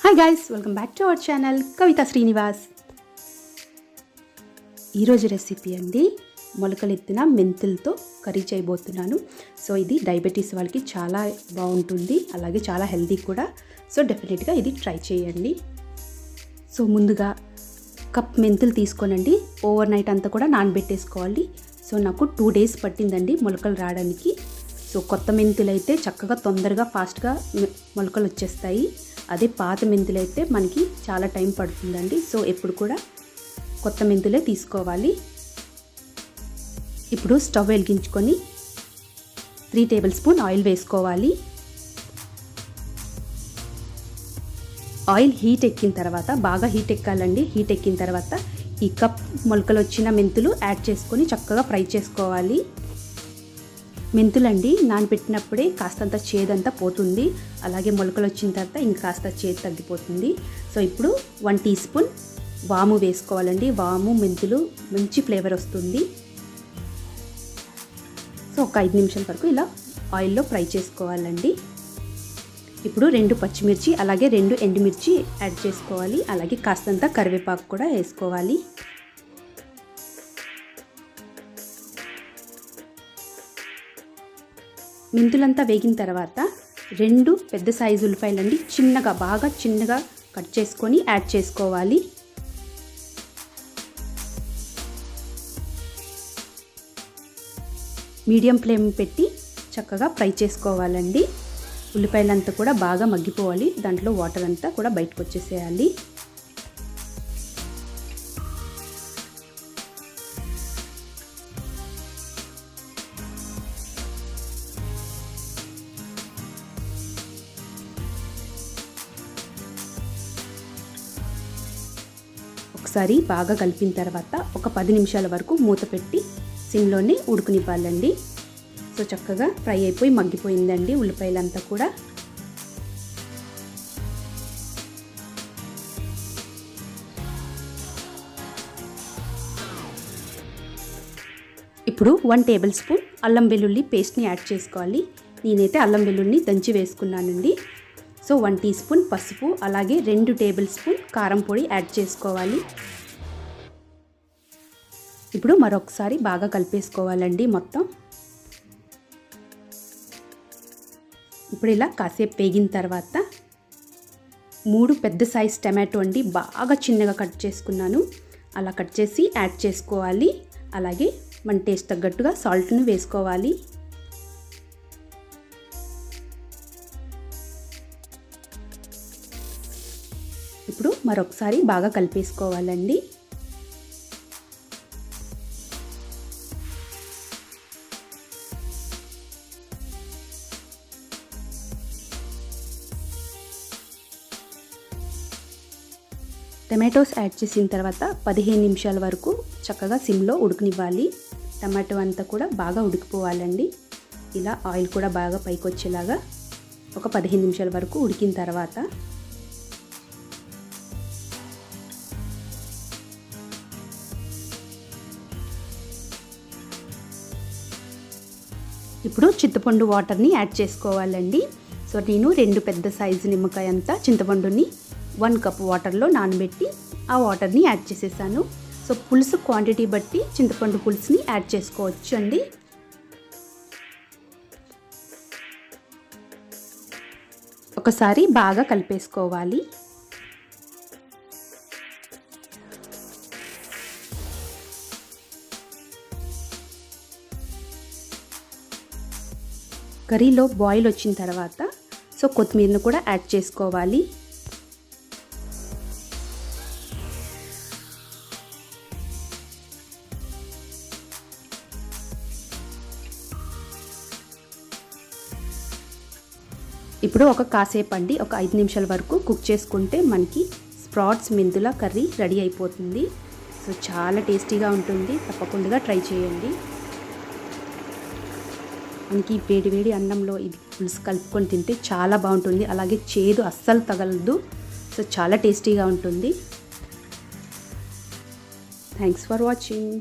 Hi guys, welcome back to our channel Kavitha Srinivas. ఈరోజు recipe అండి, మొలకలెత్తిన మెంతులతో కర్రీ చేయబోతున్నాను. సో ఇది డయాబెటీస్ వాళ్ళకి చాలా బాగుంటుంది, అలాగే చాలా హెల్తీ కూడా. సో డెఫినెట్గా ఇది ట్రై చేయండి. సో ముందుగా కప్ మెంతులు తీసుకోనండి, ఓవర్ నైట్ అంతా కూడా నానబెట్టేసుకోవాలి. సో నాకు 2 days పట్టిందండి మొలకలు రావడానికి. సో కొత్త మెంతులు అయితే చక్కగా తొందరగా ఫాస్ట్గా మొలకలు వచ్చేస్తాయి. అదే పాత మెంతులు అయితే మనకి చాలా టైం పడుతుందండి. సో ఎప్పుడు కూడా కొత్త మెంతులే తీసుకోవాలి. ఇప్పుడు స్టవ్ వెలిగించుకొని 3 tablespoon ఆయిల్ వేసుకోవాలి. ఆయిల్ హీట్ ఎక్కిన తర్వాత, బాగా హీట్ ఎక్కాలండి. హీట్ ఎక్కిన తర్వాత ఈ కప్ మొలకలు వచ్చిన మెంతులు యాడ్ చేసుకొని చక్కగా ఫ్రై చేసుకోవాలి. మెంతులండి నానబెట్టినప్పుడే కాస్తంత చేదంతా పోతుంది, అలాగే మొలకలు వచ్చిన తర్వాత ఇంకాస్త చేదు తగ్గిపోతుంది. సో ఇప్పుడు 1 teaspoon వాము వేసుకోవాలండి. వాము మెంతులు మంచి ఫ్లేవర్ వస్తుంది. సో ఒక 5 నిమిషాల వరకు ఇలా ఆయిల్లో ఫ్రై చేసుకోవాలండి. ఇప్పుడు 2 పచ్చిమిర్చి అలాగే 2 ఎండుమిర్చి యాడ్ చేసుకోవాలి. అలాగే కాస్తంత కరివేపాకు కూడా వేసుకోవాలి. మెంతులంతా వేగిన తర్వాత 2 పెద్ద సైజు ఉల్లిపాయలండి బాగా చిన్నగా కట్ చేసుకొని యాడ్ చేసుకోవాలి. మీడియం ఫ్లేమ్ పెట్టి చక్కగా ఫ్రై చేసుకోవాలండి. ఉల్లిపాయలంతా కూడా బాగా మగ్గిపోవాలి, దాంట్లో వాటర్ అంతా కూడా బయటకు వచ్చేసేయాలి. ఒకసారి బాగా కలిపిన తర్వాత ఒక 10 నిమిషాల వరకు మూత పెట్టి సిమ్లోనే ఉడకనివ్వాలండి. సో చక్కగా ఫ్రై అయిపోయి మగ్గిపోయిందండి ఉల్లిపాయలంతా కూడా. ఇప్పుడు 1 tablespoon అల్లం వెల్లుల్లి పేస్ట్ని యాడ్ చేసుకోవాలి. నేనైతే అల్లం వెల్లుల్లిని దంచి వేసుకున్నానండి. సో 1 teaspoon పసుపు, అలాగే 2 tablespoon కారం పొడి యాడ్ చేసుకోవాలి. ఇప్పుడు మరొకసారి బాగా కలిపేసుకోవాలండి మొత్తం. ఇప్పుడు ఇలా కాసేపు వేగిన తర్వాత 3 పెద్ద సైజ్ టమాటో అండి, బాగా చిన్నగా కట్ చేసుకున్నాను. అలా కట్ చేసి యాడ్ చేసుకోవాలి. అలాగే మన టేస్ట్ తగ్గట్టుగా సాల్ట్ని వేసుకోవాలి. ఇప్పుడు మరొకసారి బాగా కలిపేసుకోవాలండి. టమాటోస్ యాడ్ చేసిన తర్వాత 15 నిమిషాల వరకు చక్కగా సిమ్లో ఉడకనివ్వాలి. టమాటో అంతా కూడా బాగా ఉడికిపోవాలండి. ఇలా ఆయిల్ కూడా బాగా పైకి వచ్చేలాగా ఒక 15 నిమిషాల వరకు ఉడికిన తర్వాత ఇప్పుడు చింతపండు వాటర్ని యాడ్ చేసుకోవాలండి. సో నేను 2 పెద్ద సైజు నిమ్మకాయ అంతా చింతపండుని 1 cup వాటర్లో నానబెట్టి ఆ వాటర్ని యాడ్ చేసేసాను. సో పులుసు క్వాంటిటీ బట్టి చింతపండు పులుసుని యాడ్ చేసుకోవచ్చు అండి. ఒకసారి బాగా కలిపేసుకోవాలి. కర్రీలో బాయిల్ వచ్చిన తర్వాత సో కొత్తిమీరను కూడా యాడ్ చేసుకోవాలి. ఇప్పుడు ఒక కాసేపు అండి, ఒక 5 నిమిషాల వరకు కుక్ చేసుకుంటే మనకి స్ప్రాట్స్ మెంతుల కర్రీ రెడీ అయిపోతుంది. సో చాలా టేస్టీగా ఉంటుంది, తప్పకుండా ట్రై చేయండి. మనకి వేడి అన్నంలో ఇది పులుసు కలుపుకొని తింటే చాలా బాగుంటుంది, అలాగే చేదు అస్సలు తగలదు. సో చాలా టేస్టీగా ఉంటుంది. Thanks for watching.